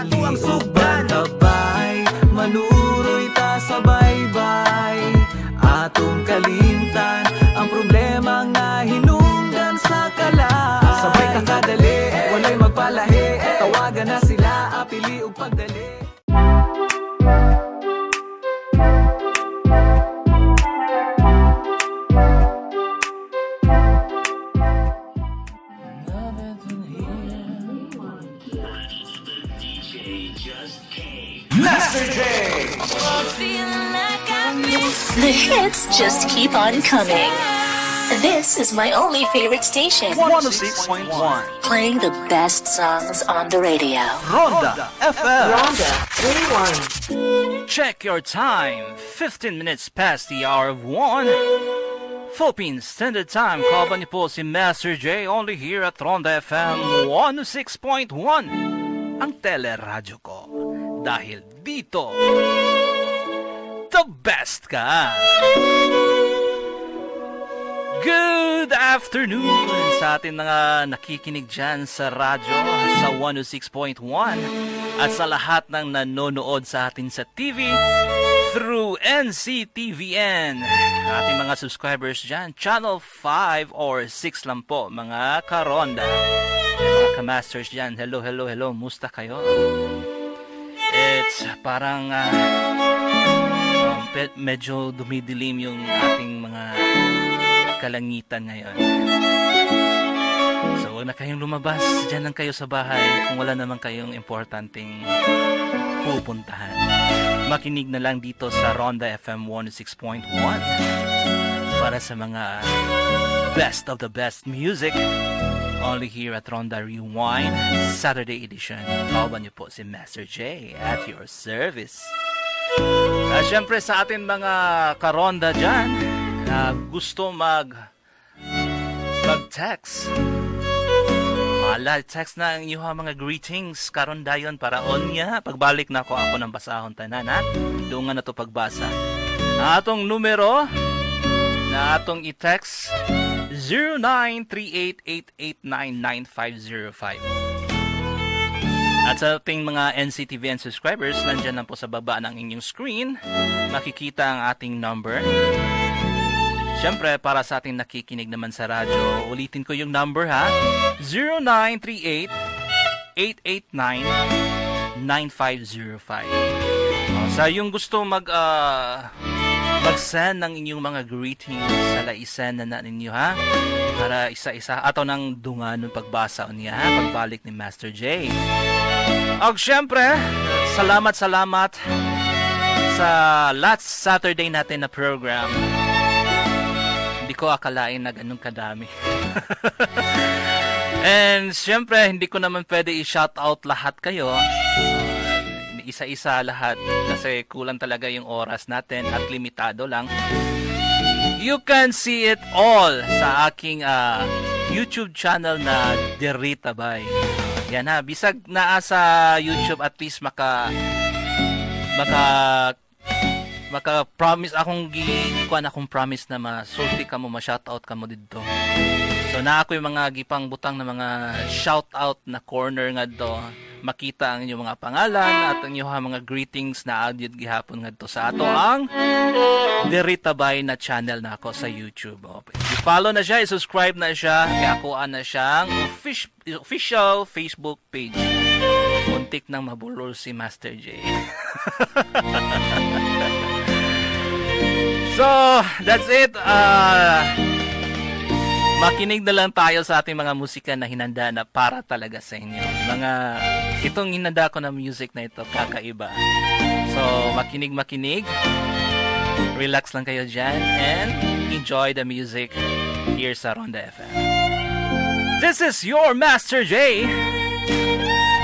ato ang sugdan. Tabay, manuroy ta sa baybay, atong kalimtan ang problema nga hinungdan sa kalaan. Sabay kakadali, walay magpalahi, tawagan na sila, apili ug pagdali. Master J! The hits just keep on coming. This is my only favorite station, 106.1 playing the best songs on the radio. Ronda FM. Ronda 31. Check your time. 15 minutes past the hour of 1. Philippine Standard Time. Kaban niyo po si Master J only here at Ronda FM 106.1. Ang teleradyo ko. Dahil dito, the best ka. Good afternoon sa atin mga nakikinig dyan sa radyo sa 106.1 at sa lahat ng nanonood sa atin sa TV through NCTVN. Ating mga subscribers dyan, Channel 5 or 6 lang po, mga karonda. Mga kamasters dyan, hello, musta kayo? It's parang medyo dumidilim yung ating mga kalangitan ngayon. So huwag na kayong lumabas, dyan lang kayo sa bahay kung wala naman kayong importanteng pupuntahan. Makinig na lang dito sa Ronda FM 106.1 para sa mga best of the best music. Only here at Ronda Rewind, Saturday edition. Kawan niyo po si Master J at your service. At syempre sa atin mga karonda dyan na gusto mag-text. Text na ang inyong mga greetings karonda yon para on niya. Pagbalik na ako ng basahon tanan ha. Doon nga na to pagbasa. Ang atong numero na atong i-text 093888999505. At sa ating mga NCTVN subscribers, nandyan lang po sa baba ng inyong screen, makikita ang ating number. Siyempre, para sa ating nakikinig naman sa radyo, ulitin ko yung number ha, 093888999505. Sa yung gusto mag-send ng inyong mga greetings sa laisen na ninyo ha, para isa-isa ato ng dunga ng pagbasa niya ha, pagbalik ni Master J. Og syempre, salamat sa last Saturday natin na program. Hindi ko akalain na ganun kadami. And syempre, hindi ko naman pwede i-shoutout lahat kayo. Isa-isa lahat kasi kulang talaga yung oras natin at limitado lang. You can see it all sa aking YouTube channel na Derita Bay. Yan ha, bisag naa sa YouTube at least maka promise akong gikuan akong promise na masulti ka mo, ma-shoutout ka mo dito. So na ako yung mga gipang butang na mga shoutout na corner nga do. Makita ang inyong mga pangalan at ang inyong mga greetings na audio gihapon ngadto sa ato ang Derita Bay na channel na ako sa YouTube. I-follow na siya, i-subscribe na siya, kaya kuha na siyang official Facebook page. Muntik nang mabulol si Master J. So, that's it. Makinig na lang tayo sa ating mga musika na hinanda na para talaga sa inyo. Itong hinanda ko na music na ito, kakaiba. So, makinig. Relax lang kayo dyan and enjoy the music here sa Ronda FM. This is your Master J.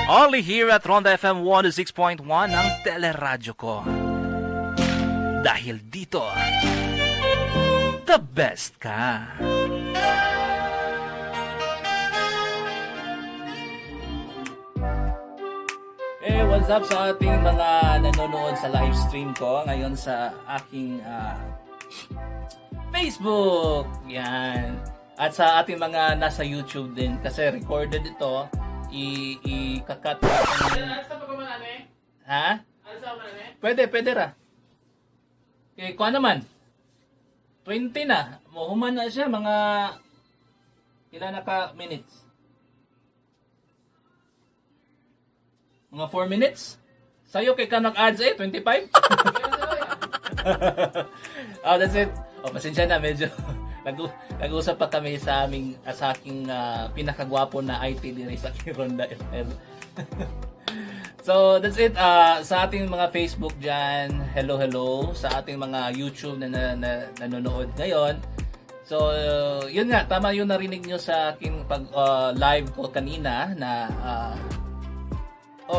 Only here at Ronda FM 106.1 ang teleradyo ko. Dahil dito, the best ka. What's up sa ating mga nanonood sa live stream ko ngayon sa aking Facebook. Yan. At sa ating mga nasa YouTube din kasi recorded ito. I-cut natin. Pwede ra. Okay, kuha naman. 20 na. Muhuman na siya, mga ilan na ka minutes? Mga 4 minutes? Sa'yo kay ka nag-ads 25? Oh, that's it. Oh, pasensya na, medyo nag-usap pa kami sa aking pinakagwapo na IT din sa Ronda FM. So, that's it. Sa ating mga Facebook dyan, hello. Sa ating mga YouTube na nanonood ngayon. So, yun nga, tama yung narinig nyo sa aking live ko kanina na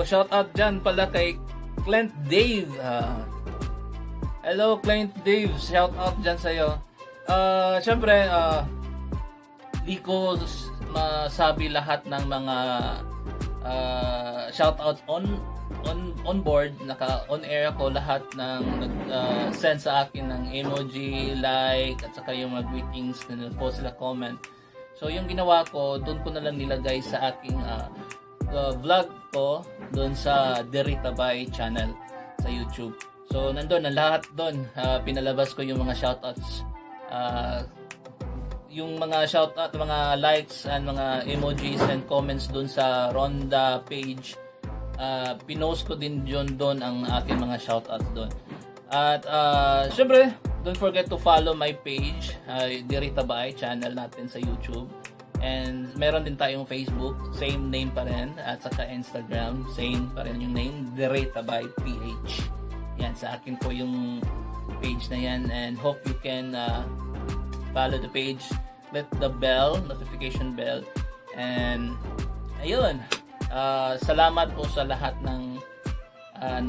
shout out dyan pala kay Clint Dave. Hello, Clint Dave. Shout out dyan sa'yo. Siyempre, di ko masabi lahat ng mga shout out on board. Naka-on air ako lahat ng send sa akin ng emoji, like, at saka yung mga greetings na nag-post sila comment. So, yung ginawa ko, doon ko na lang nilagay sa aking vlog ko doon sa Deritabay channel sa YouTube. So nandun ang lahat doon, pinalabas ko yung mga shoutouts, yung mga shoutout, mga likes and mga emojis and comments doon sa Ronda page. Pinost ko din doon ang aking mga shoutouts doon. At syempre, don't forget to follow my page, Deritabay channel natin sa YouTube. And meron din tayong Facebook, same name pa rin. At saka Instagram, same pa rin yung name, Deritabay PH. Yan, sa akin po yung page na yan. And hope you can follow the page. Click the bell, notification bell. And ayun, salamat po sa lahat ng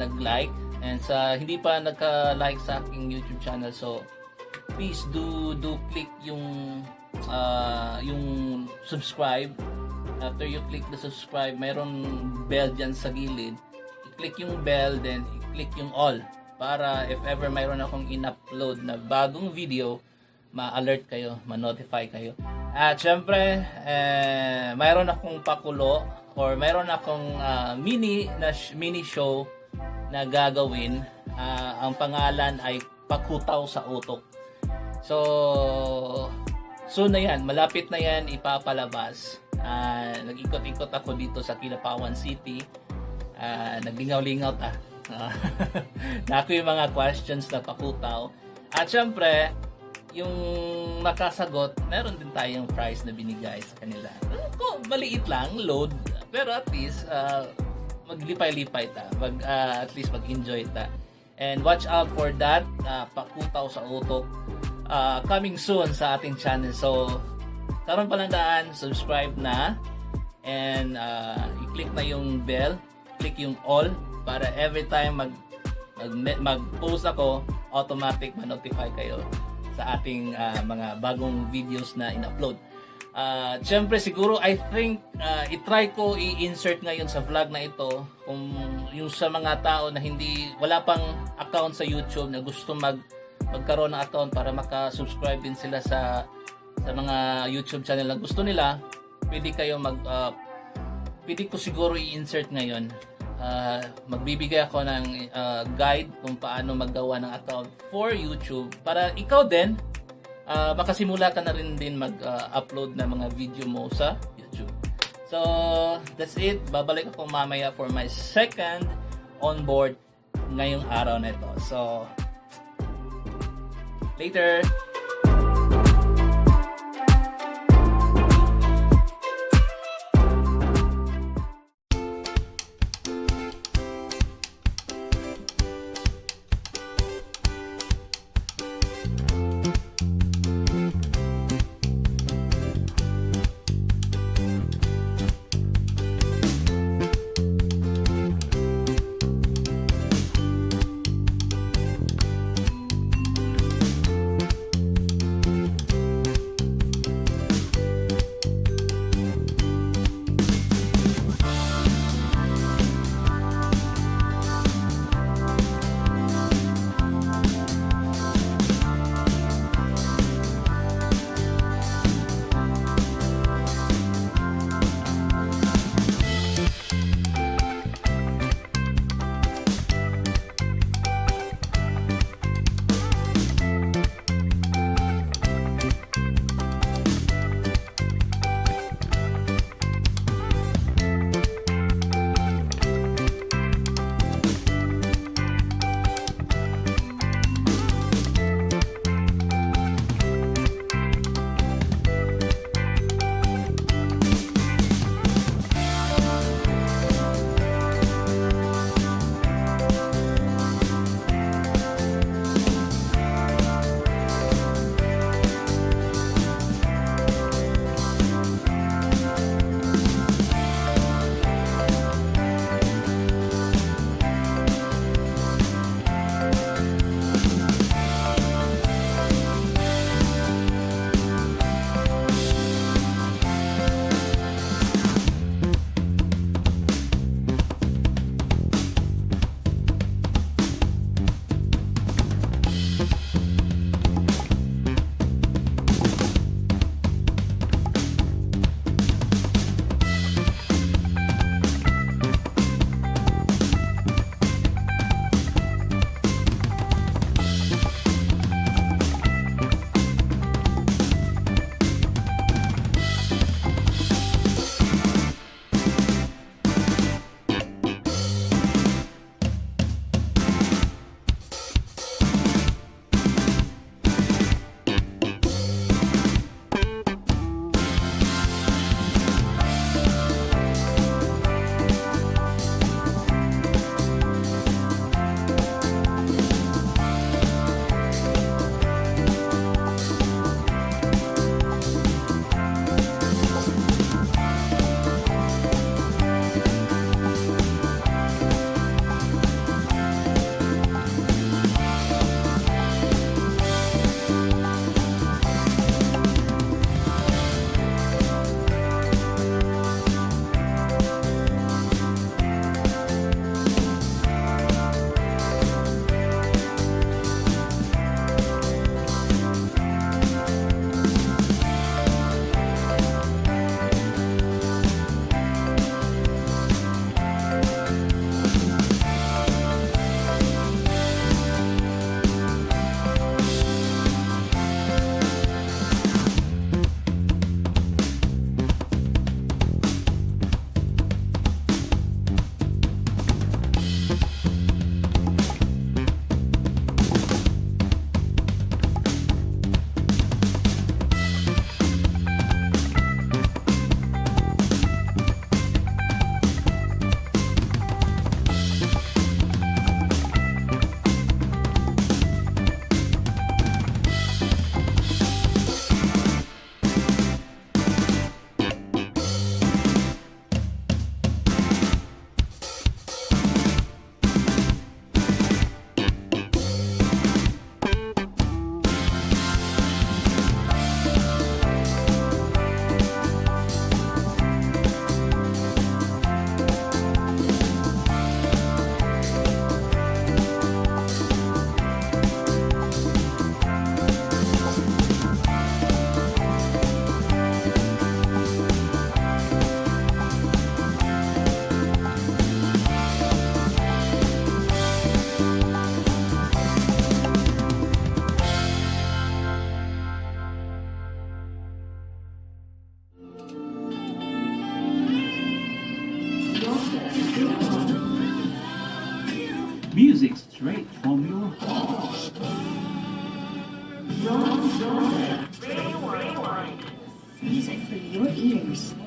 nag-like. And sa hindi pa nagka-like sa aking YouTube channel, so please do click yung subscribe. After you click the subscribe, mayroong bell dyan sa gilid. I-click yung bell, then i-click yung all para if ever mayroon akong in-upload na bagong video, ma-alert kayo, ma-notify kayo. At syempre, mayroon akong pakulo or mayroon akong mini show na gagawin. Ang pangalan ay Pakutaw sa Utok. So soon na yan, malapit na yan ipapalabas. Nag-ikot-ikot ako dito sa Kilapawan City. Naglingaw-lingaw na ako yung mga questions na pakutaw. At syempre, yung makasagot, meron din tayong prize na binigay sa kanila. Maliit lang, load. Pero at least, maglipay-lipay ta. At least mag-enjoy ta. And watch out for that, Pakutaw sa Utok. Coming soon sa ating channel. So, karon pa lang daan, subscribe na. And i-click na yung bell, click yung all para every time mag-post ako, automatic ma-notify kayo sa ating mga bagong videos na in-upload. Siyempre siguro I think i-try ko i-insert ngayon sa vlog na ito kung yung sa mga tao na wala pang account sa YouTube na gusto magkaroon ng account para maka-subscribe din sila sa mga YouTube channel na gusto nila, pwede ko siguro i-insert ngayon. Magbibigay ako ng guide kung paano maggawa ng account for YouTube para ikaw din makasimula ka na rin din mag-upload ng mga video mo sa YouTube. So, that's it. Babalik ako mamaya for my second onboard ngayong araw na ito. So, later! Music straight from your heart. Music for your ears.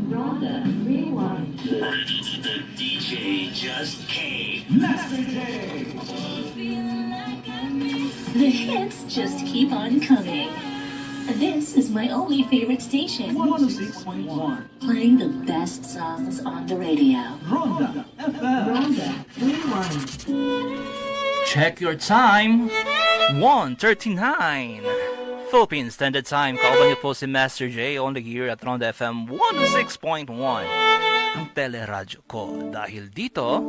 Rhonda, rewind. DJ just came. The hits just keep on coming. This is my only favorite station, 106.1. playing the best songs on the radio. Ronda FM. Rhonda, rewind. Check your time. 1:39. Philippine Standard Time. Kauban niyo po si Master J only here at Ronda FM 106.1. Ang teleradyo ko. Dahil dito,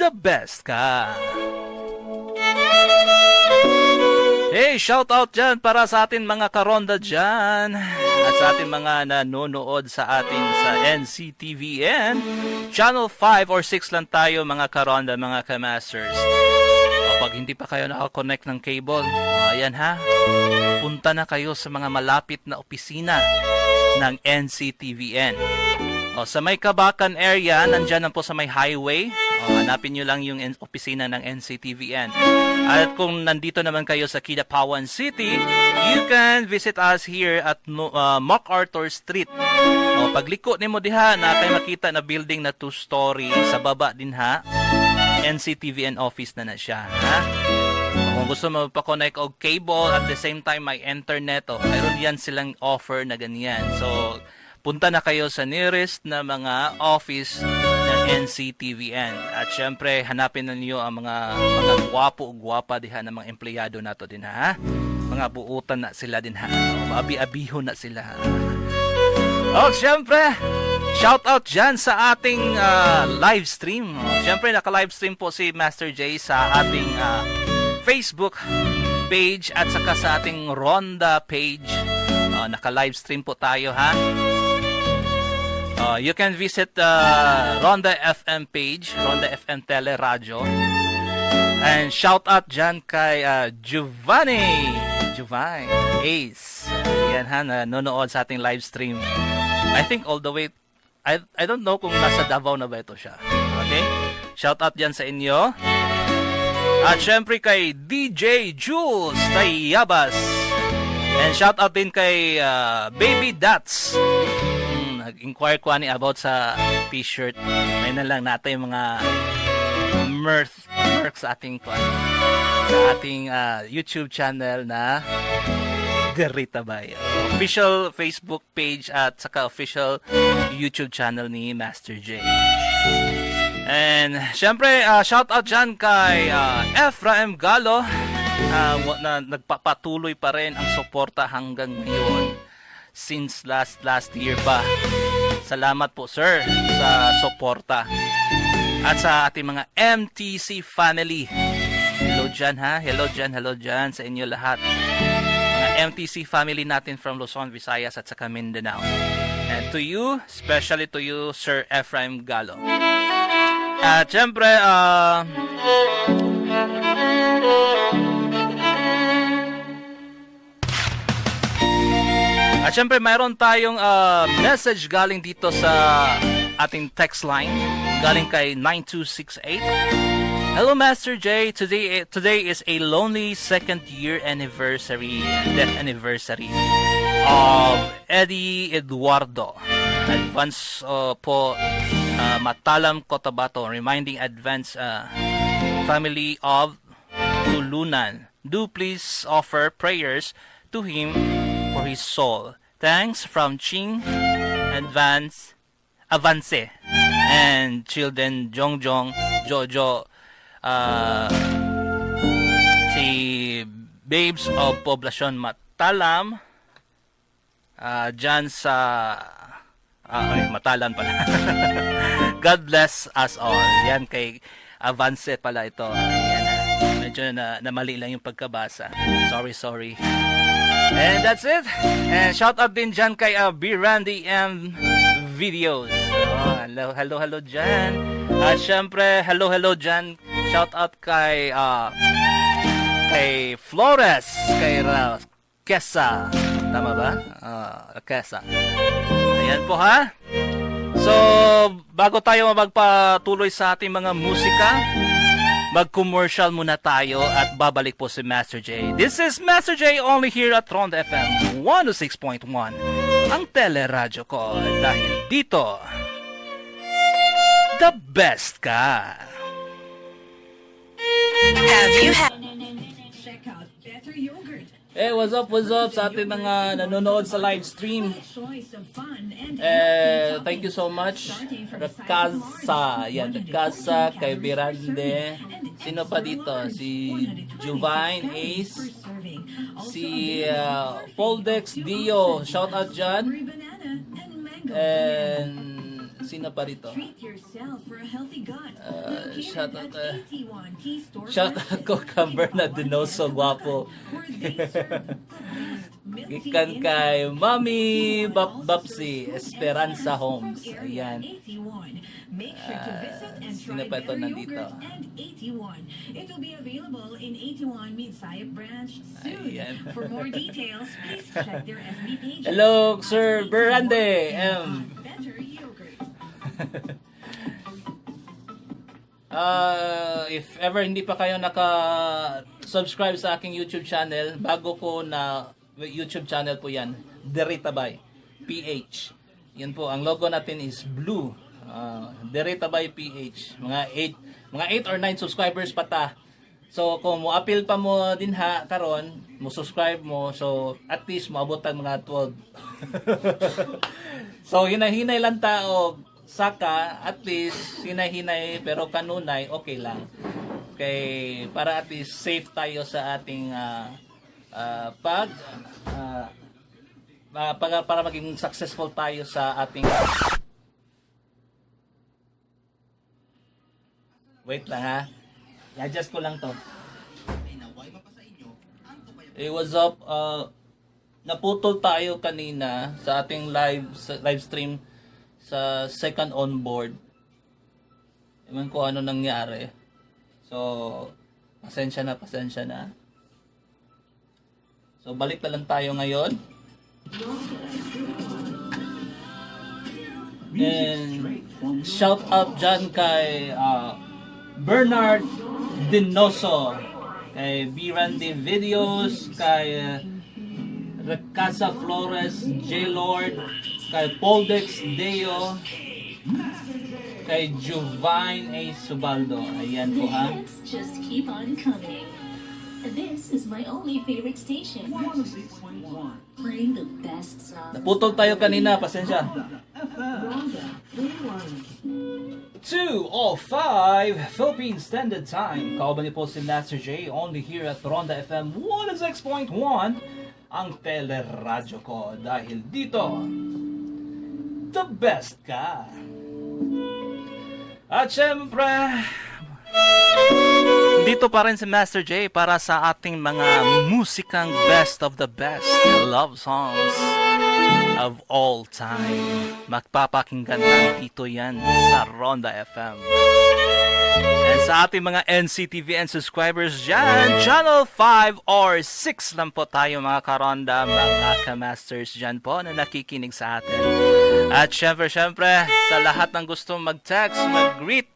the best ka. Hey, shout out dyan para sa atin mga karonda dyan at sa ating mga nanonood sa atin sa NCTVN Channel 5 or 6 lang tayo mga karonda, mga kamasters. O pag hindi pa kayo nakakonect ng cable, ayan ha, punta na kayo sa mga malapit na opisina ng NCTVN. O, sa may Kabakan area, nandyan lang po sa may highway. O, hanapin nyo lang yung opisina ng NCTVN. At kung nandito naman kayo sa Kidapawan City, you can visit us here at MacArthur Street. O, pagliko ni mo diha, na kayo makita na building na 2-story. Sa baba din ha, NCTVN office na siya. Ha? Kung gusto mo pa-connect og cable at the same time may internet, mayroon yan silang offer na ganyan. So, punta na kayo sa nearest na mga office ng NCTVN. At syempre, hanapin na niyo ang mga gwapo o gwapa diha ng mga empleyado nato din ha. Mga buutan na sila din ha. Abi-abiho na sila ha. O, syempre, shout out dyan sa ating live stream. Syempre, naka-live stream po si Master J sa ating Facebook page at saka sa ating Ronda page. Naka-live stream po tayo ha. You can visit Ronda FM page, Ronda FM Teleradyo. And shout out dyan kay Giovanni Ace. Yan ha, nanonood sa ating live stream. I think all the way, I don't know kung nasa Davao na ba ito siya. Okay? Shout out dyan sa inyo. At syempre kay DJ Jules Tayabas. And shout out din kay Baby Dats. Nag-inquire ko ani about sa t-shirt. May na lang natin yung mga merch sa ating YouTube channel na Garita Bayo. Official Facebook page at saka official YouTube channel ni Master J. And syempre, shout out dyan kay Ephraim Galo na nagpapatuloy pa rin ang suporta hanggang ngayon since last year pa. Salamat po sir sa suporta. At sa ating mga MTC family. Hello dyan ha, hello dyan sa inyo lahat. Mga MTC family natin from Luzon, Visayas at saka Mindanao. And to you, especially to you, Sir Ephraim Galo. At syempre, mayroon tayong message galing dito sa ating text line. Galing kay 9268. Hello Master J, today is a lonely second year anniversary, death anniversary of Eddie Eduardo. Advance po Matalam Cotabato, reminding advance family of Tulunan. Do please offer prayers to him for his soul. Thanks from Ching Avance and children Jongjong, Jojo, si Babes of Poblacion Matalam, dyan sa Matalan pala. God bless us all. Yan kay Avance pala ito. Yan, medyo namali lang yung pagkabasa. Sorry. And that's it. And shout out din dyan kay B. Randy M. Videos. Hello dyan. At syempre, hello dyan. Shout out kay Flores, kay Kesa. Tama ba? Kesa. Ayan po ha. So, bago tayo magpatuloy sa ating mga musika, mag-commercial muna tayo at babalik po si Master J. This is Master J only here at Ronda FM 106.1, ang teleradyo ko, dahil dito, the best ka. Check out Better Yogurt. Hey, what's up sa ating mga nanonood sa live stream. Choice of fun and Thank you so much. Rakasa, yan, Rakasa, kay Birande. Sino pa dito? Si Juvine Ace, si Poldex Dio, shout out dyan. banana and mango. And sino pa dito? Treat yourself for a healthy gut. Shout out, at AT1 Key Store shout out ko ka Bernardinoso, guwapo. where they serve milk tea Ikan in kay Mami Bapsi Esperanza Homes. area Ayan. AT1. Make sure to visit and sino try pa ito Better nandito? Yogurt and AT1. It will be available in AT1 Midsayap branch soon. Ayan. For more details, please check their FB page. Hello, Sir Berande M. Better Yogurt. If ever hindi pa kayo naka-subscribe sa aking YouTube channel, bago ko na YouTube channel po yan, Deritabay PH. Yan po, ang logo natin is blue. Deritabay PH. Mga 8 or 9 subscribers pa ta. So kung mo appeal pa mo din karon, mo subscribe mo, so at least moabot ang mga 12. So hinay-hinay lang tao, saka at least hinay-hinay pero kanunay okay lang. Okay, para at least safe tayo sa ating para maging successful tayo sa ating Wait lang ha. I-adjust ko lang to. Hey, what's up? Naputol tayo kanina sa ating live stream sa second on board. Ewan ko ano nangyari. So, pasensya na. So, balik na lang tayo ngayon. And shout out dyan kay Bernard Dinoso, kay Birande Videos, kay Recasa Flores, J. Lord, kay Poldex Deo, kay Juvine A. Subaldo. Ayan The po ha. hits just keep on coming. This is my only favorite station, 106.1. playing the best songs. Naputol tayo kanina, pasensya. Ronda 31. 2:05 Philippine Standard Time. Kauban niyo po si Master J only here at Ronda FM 106.1, ang teleradyo ko, dahil dito the best ka. At syempre, dito pa rin si Master J para sa ating mga musikang best of the best love songs of all time. Magpapakinggan tayo dito yan sa Ronda FM. And sa ating mga NCTVN subscribers dyan, Channel 5 or 6 lang po tayo mga karonda, mga ka-masters dyan po na nakikinig sa atin. At syempre, sa lahat ng gustong mag-text, mag-greet,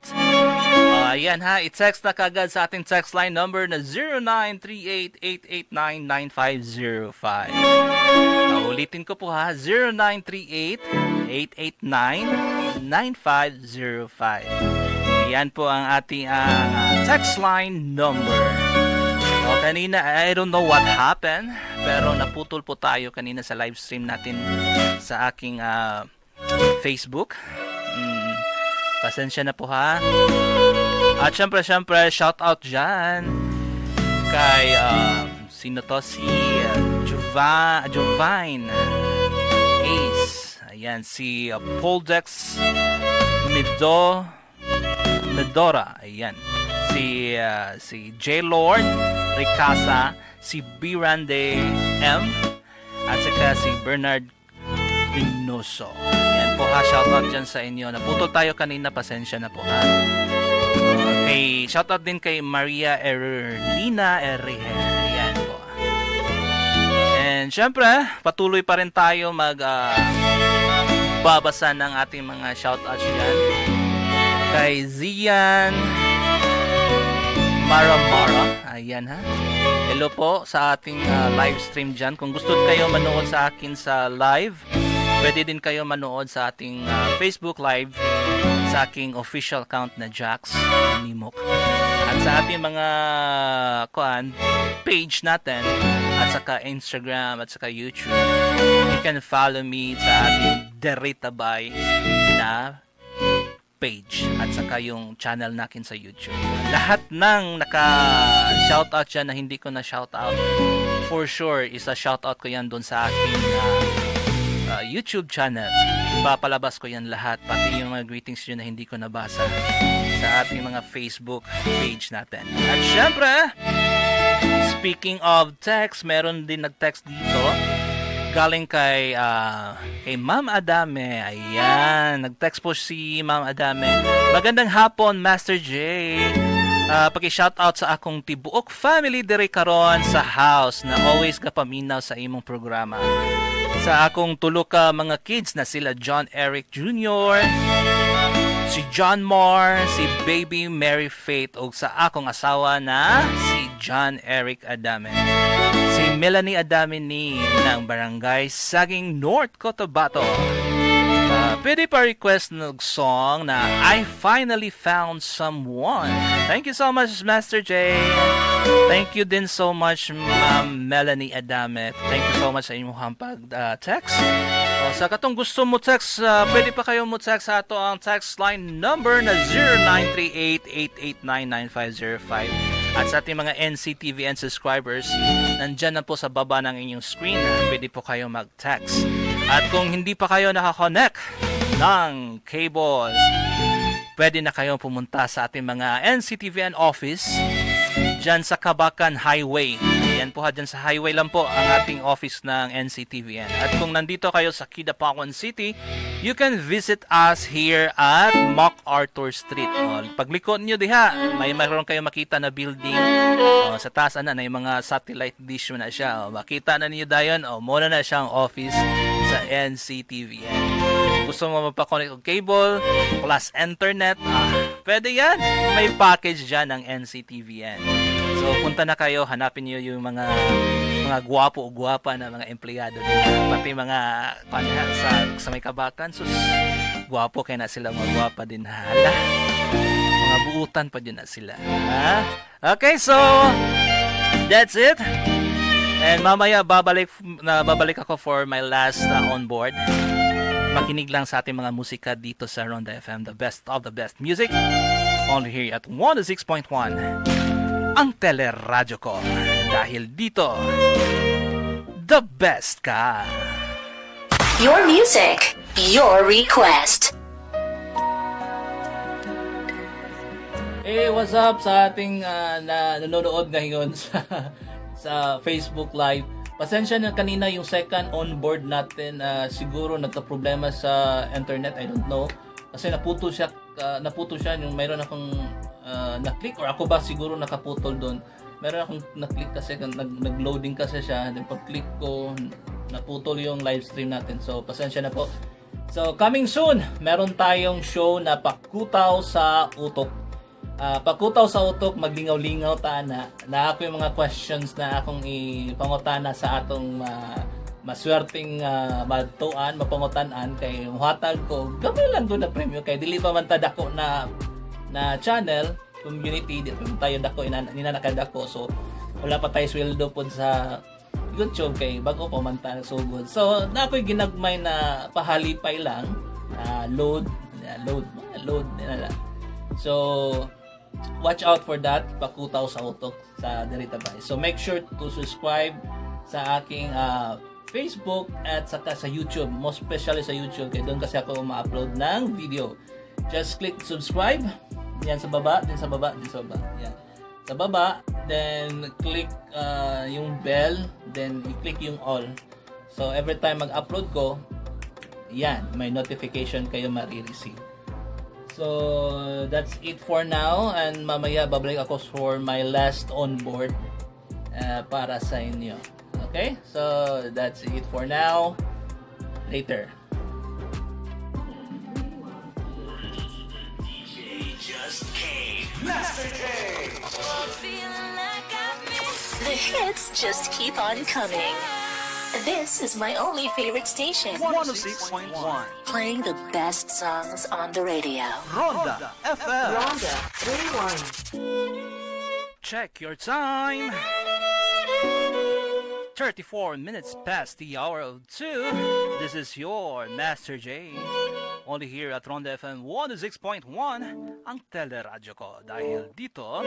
ayan ha, i-text na kagad sa ating text line number na 0938-889-9505. Ulitin ko po ha, 0938-889-9505. Yan po ang ating text line number. So, kanina, I don't know what happened, pero naputol po tayo kanina sa live stream natin sa aking Facebook. Pasensya na po ha. At syempre, shout out dyan kay, sino to? Si Juvine Ace. Ayan, si Poldex Medora. Ayan. Si J. Lord Ricasa, si Birande M, at saka si Bernard Dinoso. Ayan po ha, shout out dyan sa inyo. Naputol tayo kanina, pasensya na po ha. Okay, shout out din kay Maria Erlina Errihe. Ayan po. And syempre, patuloy pa rin tayo magbabasa ng ating mga shoutouts dyan. Kay Zian Mara. Ayan ha. Hello po sa ating live stream dyan. Kung gusto kayo manood sa akin sa live, pwede din kayo manood sa ating Facebook live sa aking official account na Jax Nimok. At sa ating mga page natin at saka Instagram at saka YouTube, you can follow me sa ating Deritabay na page at saka yung channel natin sa YouTube. Lahat ng naka-shoutout dyan na hindi ko na shoutout, for sure, isa shoutout ko yan doon sa aking YouTube channel. Papalabas ko yan lahat, pati yung mga greetings yun na hindi ko nabasa sa ating mga Facebook page natin. At syempre, speaking of text, meron din nag-text dito galing kay Ma'am Adame. Ayan, nag-text po si Ma'am Adame. Magandang hapon, Master J. Paki-shoutout sa akong tibuok family diri karon sa house na always kapaminaw sa imong programa. Sa akong tulo ka mga kids na sila John Eric Jr., si John Moore, si Baby Mary Faith, o sa akong asawa na si John Eric Adame. Si Melanie Adame ni ng Barangay Saging North Cotabato. Pwede pa request ng song na I Finally Found Someone. Thank you so much, Master J. Thank you din so much, Ma'am Melanie Adame. Thank you so much sa inyong pag-text. Sa katong gusto mo text, pwede pa kayo mo text sa ato ang text line number na 0938-889-9505. At sa ating mga NCTVN subscribers, nandyan na po sa baba ng inyong screen. Pwede po kayo mag-text. At kung hindi pa kayo nakakonect ng cable, pwede na kayo pumunta sa ating mga NCTVN office dyan sa Kabakan Highway. Yan po ha, dyan sa highway lang po ang ating office ng NCTVN. At kung nandito kayo sa Kidapawan City, you can visit us here at MacArthur Street. Paglikod nyo diha, mayroon kayo makita na building. Sa taas na yung mga satellite dish na siya. Makita na niyo dayon, muna na siyang office sa NCTVN. Gusto mo mapakonect ng cable plus internet, pwede yan. May package dyan ng NCTVN. So punta na kayo, hanapin niyo yung mga gwapo o gwapa na mga empleyado nila. Pati mga sa may Kabakan, sus, gwapo kaya na sila, mga gwapa din. Hala, mga buutan pa din na sila. Okay, so that's it. And mamaya babalik ako for my last on board. Makinig lang sa ating mga musika dito sa Ronda FM, the best of the best music. Only here at 106.1. Ang teleradyo ko. Dahil dito, the best ka. Your music, your request. Hey, what's up sa ating nanonood ngayon sa Facebook Live. Pasensya na kanina yung second onboard natin, siguro nagka-problema sa internet, I don't know. Kasi naputol siya yung mayroon akong na-click, or ako ba siguro nakaputol doon. Meron akong na-click kasi nag-loading kasi siya, then pag-click ko naputol yung live stream natin. So pasensya na po. So coming soon, meron tayong show na Pakutaw sa Utok. Pakutaw sa Utok, maglingaw-lingaw ta na ako yung mga questions na akong ipangutana sa atong maswerteng mapangutanan kay muhatag ko gamay lang doon na premium kay dili pa man ta dako na channel community dito tayo dako ninanakadako, so wala pa tayo sweldo pod sa YouTube kay bago pa man ta sugod. So na ako'y ginagmay na pahalipay lang, load nila. So watch out for that, Pakutaw sa Utok sa Deritabay. So make sure to subscribe sa aking Facebook at saka sa YouTube, most especially sa YouTube kaya doon kasi ako ma-upload ng video. Just click subscribe, yan sa baba, din sa baba, yan. Sa baba, then click yung bell, then i-click yung all. So every time mag-upload ko, yan, may notification kayo ma-receive. So that's it for now, and mamaya babalik ako for my last onboard para sa inyo. Okay, so that's it for now. Later. hits just keep on coming. This is my only favorite station, 106.1 playing the best songs on the radio. Ronda FM. Ronda Rewind. Check your time. 34 minutes past the hour of 2. This is your Master J. Only here at Ronda FM 106.1, ang teleradyo ko. Dahil dito,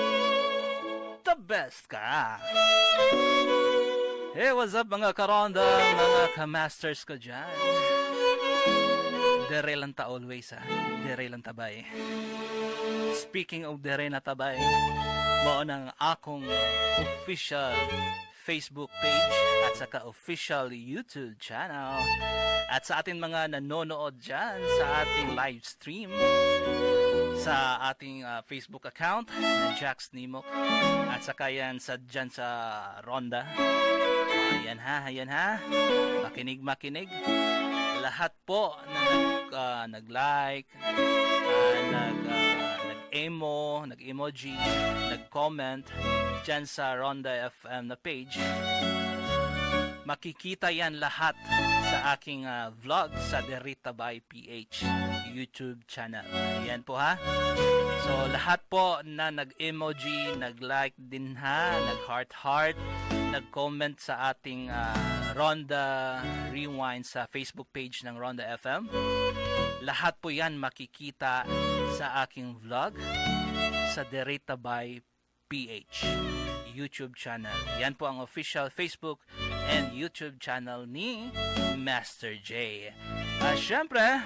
the best ka. Hey, what's up mga karonda, mga ka-masters ko dyan. Dere lang ta always ha. Dere lang tabay. Speaking of dere na tabay, mao ng akong official Facebook page at saka official YouTube channel. At sa ating mga nanonood dyan sa ating live stream sa ating Facebook account na Jax Nimok at saka yan dyan sa Ronda. Ayan ha. Makinig. Lahat po na nag-like, nag-emoji, nag-comment dyan sa Ronda FM na page. Makikita yan lahat sa aking vlog sa Derita by PH YouTube channel. Ayan po ha. So lahat po na nag-emoji, nag-like din ha, nag-heart, nag-comment sa ating Ronda Rewind sa Facebook page ng Ronda FM. Lahat po yan makikita sa aking vlog sa Derita by PH YouTube channel. Yan po ang official Facebook and YouTube channel ni Master J. Syempre,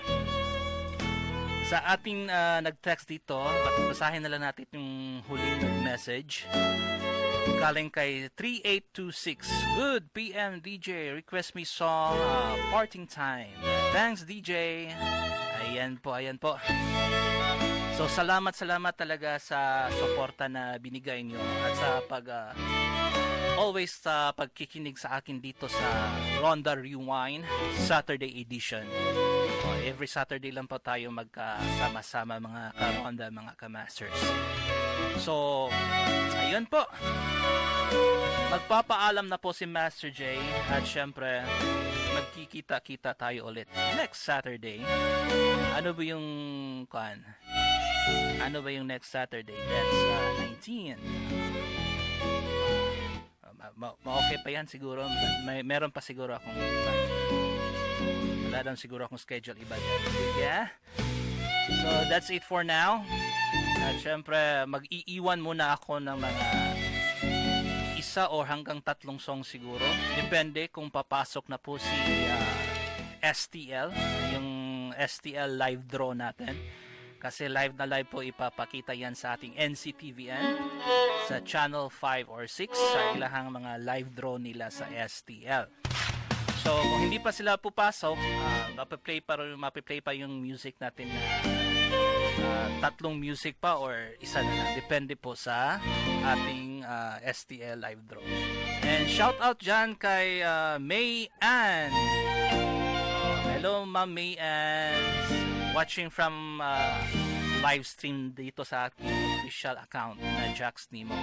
sa ating nag-text dito, basahin na lang natin yung huling message. Galing kay 3826. Good PM DJ, request me song Parting Time. Thanks DJ. Ayan po. So salamat talaga sa suporta na binigay nyo at sa always sa pagkikinig sa akin dito sa Ronda Rewind Saturday edition. Every Saturday lang po tayo magkasama-sama mga ka-Ronda, mga ka-Masters. So, ayun po. Magpapaalam na po si Master J at syempre magkikita-kita tayo ulit next Saturday. Ano ba yung next Saturday? That's 19. Okay pa yan siguro. Meron pa siguro akong wala lang siguro akong schedule iba dyan. Yeah? So that's it for now. At syempre mag-iiwan muna ako ng mga isa o hanggang 3 songs siguro. Depende kung papasok na po si STL, yung STL live draw natin. Kasi live na live po ipapakita yan sa ating NCTVN sa channel 5 or 6 sa ilahang mga live draw nila sa STL. So kung hindi pa sila pupasok, mapiplay pa yung music natin na 3 music pa or isa na lang. Depende po sa ating STL live draw. And shout out dyan kay May Ann. Hello Ma'am May Ann. Watching from live stream dito sa aking official account na Jax Nemo.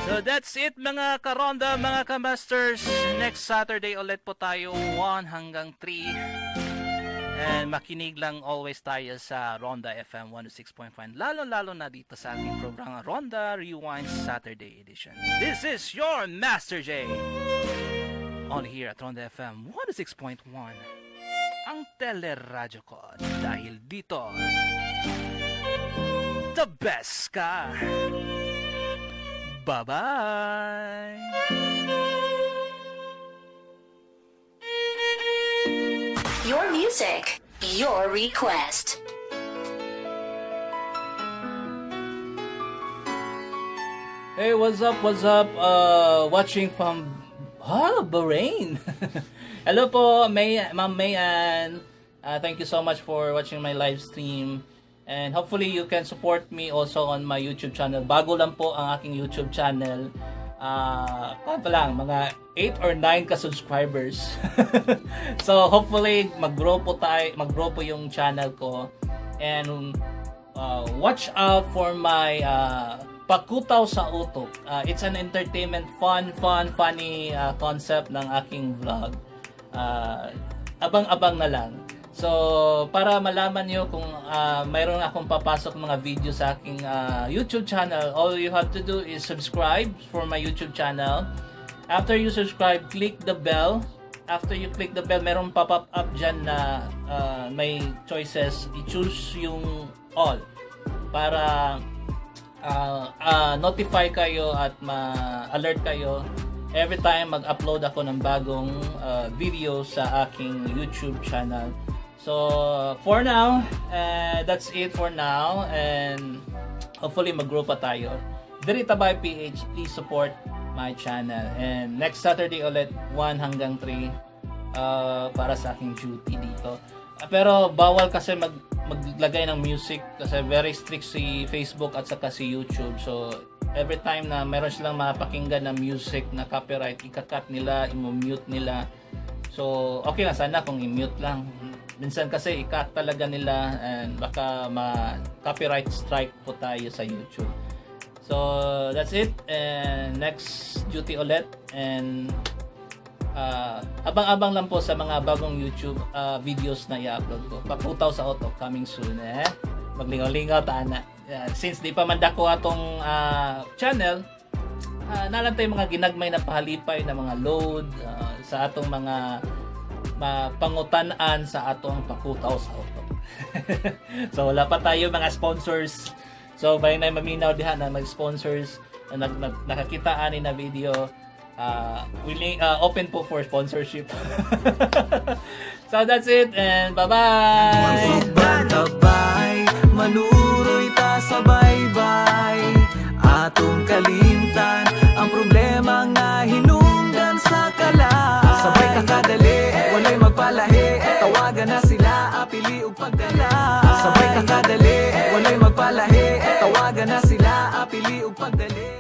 So that's it mga ka-Ronda, mga ka-Masters. Next Saturday ulit po tayo 1 hanggang 3. And makinig lang always tayo sa Ronda FM 106.5. Lalo na dito sa aking programa Ronda Rewind Saturday Edition. This is your Master J. Only here at Ronda FM 106.1. Ang teleradyo ko dahil dito the best ka. Bye-bye. Your music, your request. Hey, what's up? Watching from Bahrain. Hello po, Ma'am Mayan. Thank you so much for watching my live stream. And hopefully you can support me also on my YouTube channel. Bago lang po ang aking YouTube channel. Mga 8 or 9 ka-subscribers. So hopefully mag-grow po yung channel ko. And watch out for my Pakutaw sa Utok. It's an entertainment, funny concept ng aking vlog. Abang-abang na lang. So, para malaman nyo kung mayroon akong papasok mga video sa aking YouTube channel, all you have to do is subscribe for my YouTube channel. After you subscribe, click the bell. After you click the bell, mayroong pop-up up dyan na may choices. I-choose yung all para notify kayo at ma-alert kayo every time mag-upload ako ng bagong video sa aking YouTube channel. So, for now, that's it for now, and hopefully mag-grow pa tayo. Dirita by PH, please support my channel. And next Saturday ulit, 1 hanggang 3 para sa aking duty dito. Pero bawal kasi maglagay ng music kasi very strict si Facebook at saka si YouTube. So every time na meron silang mapakinggan na music na copyright, ika-cut nila, i-mute nila. So okay lang sana kung i-mute lang. Minsan kasi i-cut talaga nila and baka ma-copyright strike po tayo sa YouTube. So that's it, and next duty ulit, and abang-abang lang po sa mga bagong YouTube videos na i-upload ko. Pakutaw sa Utok, coming soon. Maglingaw-lingaw taana. Since di pa man dako atong channel, nalang tayo mga ginagmay na pahalipay na mga load sa atong mga pangutan-an sa atong Pakutaw sa Utok. So wala pa tayo mga sponsors. So bayan na maminaw diha na mag-sponsors na nakakita ani na video. Willing open po for sponsorship. So that's it, and bye-bye. Tabay, manuroy ta sa baybay. Atong kalimtan ang problema nga hinungdan sa kalaan. Sabay kakadali, walay magpalahi. Tawagan na sila, apili ug pagdala. Sabay kakadali, walay magpalahi. Tawagan na sila, apili ug pagdali.